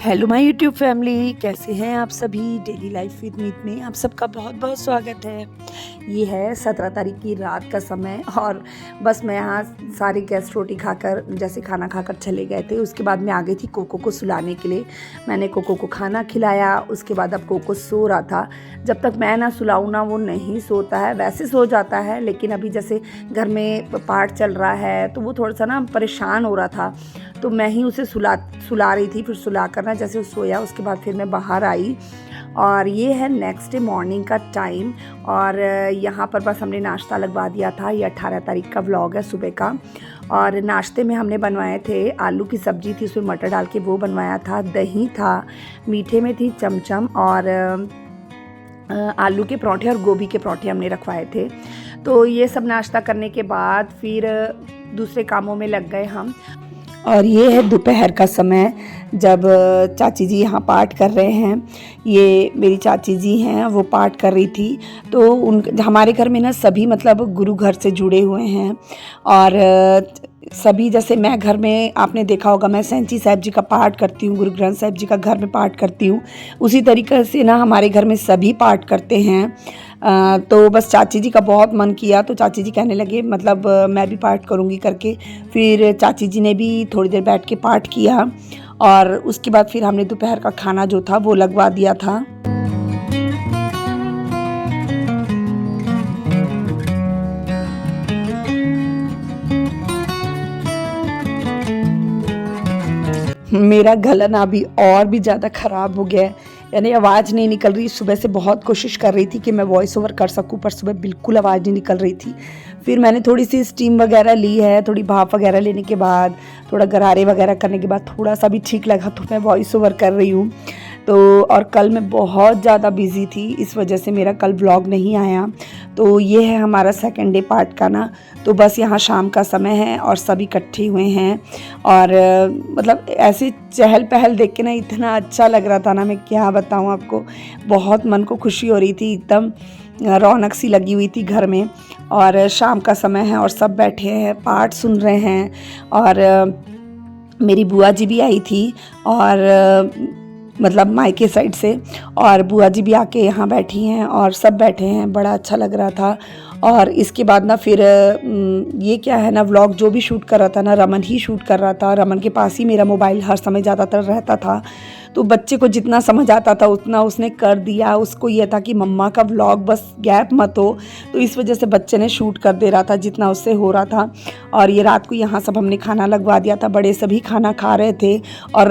Hello my YouTube family, कैसे हैं आप सभी। डेली लाइफ विद मीत में आप सबका बहुत बहुत स्वागत है। ये है 17 तारीख की रात का समय और बस मैं यहाँ सारे गेस्ट रोटी खाकर जैसे खाना खाकर चले गए थे। उसके बाद मैं आ गई थी कोको को सुलाने के लिए। मैंने कोको को खाना खिलाया। उसके बाद अब कोको सो रहा था। जब तक मैं ना सुलाऊँ ना वो नहीं सोता है। वैसे सो जाता है लेकिन अभी जैसे घर में पाठ चल रहा है तो वो थोड़ा सा ना परेशान हो रहा था, तो मैं ही उसे सुला रही थी। फिर सुला कर ना जैसे वो सोया उसके बाद फिर मैं बाहर आई और ये है नेक्स्ट डे मॉर्निंग का टाइम। और यहाँ पर बस हमने नाश्ता लगवा दिया था। ये 18 तारीख का व्लॉग है सुबह का। और नाश्ते में हमने बनवाए थे आलू की सब्ज़ी थी, उसमें मटर डाल के वो बनवाया था। दही था, मीठे में थी चमचम और आलू के पराठे और गोभी के पराठे हमने रखवाए थे। तो ये सब नाश्ता करने के बाद फिर दूसरे कामों में लग गए हम। और ये है दोपहर का समय जब चाची जी यहाँ पाठ कर रहे हैं। ये मेरी चाची जी हैं, वो पाठ कर रही थी। तो हमारे घर में ना सभी मतलब गुरु घर से जुड़े हुए हैं और सभी जैसे मैं घर में आपने देखा होगा मैं सैंची साहब जी का पाठ करती हूँ, गुरु ग्रंथ साहब जी का घर में पाठ करती हूँ। उसी तरीके से ना हमारे घर में सभी पाठ करते हैं। तो बस चाची जी का बहुत मन किया तो चाची जी कहने लगे मतलब मैं भी पाठ करूँगी करके। फिर चाची जी ने भी थोड़ी देर बैठ के पाठ किया और उसके बाद फिर हमने दोपहर का खाना जो था वो लगवा दिया था। मेरा गला ना अभी और भी ज़्यादा ख़राब हो गया है, यानी आवाज़ नहीं निकल रही। सुबह से बहुत कोशिश कर रही थी कि मैं वॉइस ओवर कर सकूं पर सुबह बिल्कुल आवाज़ नहीं निकल रही थी। फिर मैंने थोड़ी सी स्टीम वगैरह ली है, थोड़ी भाप वगैरह लेने के बाद, थोड़ा गरारे वगैरह करने के बाद थोड़ा सा भी ठीक लगा तो मैं वॉइस ओवर कर रही हूँ। तो और कल मैं बहुत ज़्यादा बिज़ी थी, इस वजह से मेरा कल व्लॉग नहीं आया। तो ये है हमारा सेकंड डे पार्ट का ना। तो बस यहाँ शाम का समय है और सब इकट्ठे हुए हैं और मतलब ऐसे चहल पहल देख के ना इतना अच्छा लग रहा था ना, मैं क्या बताऊँ आपको। बहुत मन को खुशी हो रही थी, एकदम रौनक सी लगी हुई थी घर में। और शाम का समय है और सब बैठे हैं पाठ सुन रहे हैं। और मेरी बुआ जी भी आई थी और मतलब मायके साइड से, और बुआ जी भी आके यहाँ बैठी हैं और सब बैठे हैं। बड़ा अच्छा लग रहा था। और इसके बाद ना फिर ये क्या है ना, व्लॉग जो भी शूट कर रहा था ना रमन ही शूट कर रहा था। रमन के पास ही मेरा मोबाइल हर समय ज़्यादातर रहता था। तो बच्चे को जितना समझ आता था उतना उसने कर दिया। उसको ये था कि मम्मा का व्लॉग बस गैप मत हो, तो इस वजह से बच्चे ने शूट कर दे रहा था जितना उससे हो रहा था। और ये रात को यहाँ सब हमने खाना लगवा दिया था, बड़े सभी खाना खा रहे थे। और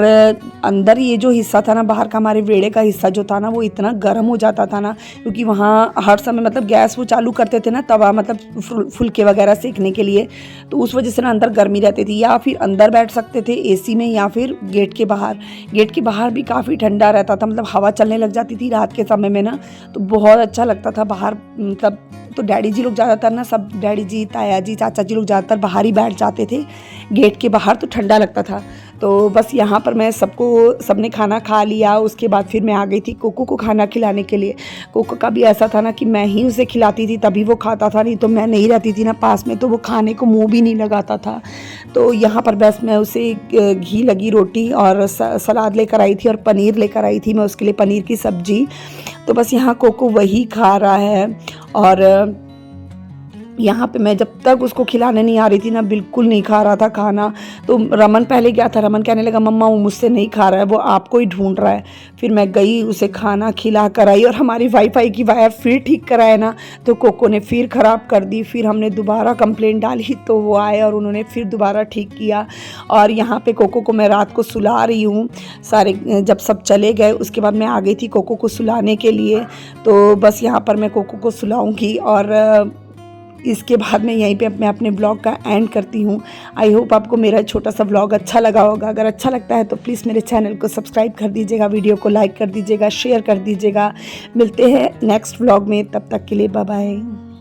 अंदर ये जो हिस्सा था ना बाहर का, हमारे वेड़े का हिस्सा जो था ना वो इतना गर्म हो जाता था ना, क्योंकि वहाँ हर समय मतलब गैस वो चालू करते थे ना तवा, मतलब फुलके वगैरह सेकने के लिए। तो उस वजह से ना अंदर गर्मी रहती थी। या फिर अंदर बैठ सकते थे एसी में या फिर गेट के बाहर। गेट के बाहर भी काफ़ी ठंडा रहता था, मतलब हवा चलने लग जाती थी रात के समय में ना, तो बहुत अच्छा लगता था बाहर। मतलब तो डैडी जी लोग ज़्यादातर ना, सब डैडी जी, ताया जी, चाचा जी लोग ज़्यादातर बाहर ही बैठ जाते थे गेट के बाहर, तो ठंडा लगता था। तो बस यहाँ पर मैं सबने खाना खा लिया। उसके बाद फिर मैं आ गई थी कोको को खाना खिलाने के लिए। कोको का भी ऐसा था ना कि मैं ही उसे खिलाती थी तभी वो खाता था, नहीं तो मैं नहीं रहती थी ना पास में तो वो खाने को मुंह भी नहीं लगाता था। तो यहाँ पर बस मैं उसे घी लगी रोटी और सलाद लेकर आई थी और पनीर लेकर आई थी मैं उसके लिए, पनीर की सब्ज़ी। तो बस यहाँ कोको वही खा रहा है। और यहाँ पे मैं जब तक उसको खिलाने नहीं आ रही थी ना बिल्कुल नहीं खा रहा था खाना। तो रमन पहले गया था, रमन कहने लगा मम्मा वो मुझसे नहीं खा रहा है, वो आपको ही ढूंढ रहा है। फिर मैं गई उसे खाना खिला कर आई और हमारी वाईफाई की वायर फिर ठीक कराए ना तो कोको ने फिर ख़राब कर दी। फिर हमने दोबारा कंप्लेंट डाली तो वो आए और उन्होंने फिर दोबारा ठीक किया। और यहाँ पर कोको को मैं रात को सुला रही हूँ। सारे जब सब चले गए उसके बाद मैं आ गई थी कोको को सुलाने के लिए। तो बस यहाँ पर मैं कोको को सुलाऊँगी और इसके बाद मैं यहीं पे मैं अपने ब्लॉग का एंड करती हूँ। आई होप आपको मेरा छोटा सा ब्लॉग अच्छा लगा होगा। अगर अच्छा लगता है तो प्लीज़ मेरे चैनल को सब्सक्राइब कर दीजिएगा, वीडियो को लाइक कर दीजिएगा, शेयर कर दीजिएगा। मिलते हैं नेक्स्ट ब्लॉग में, तब तक के लिए बाय बाय।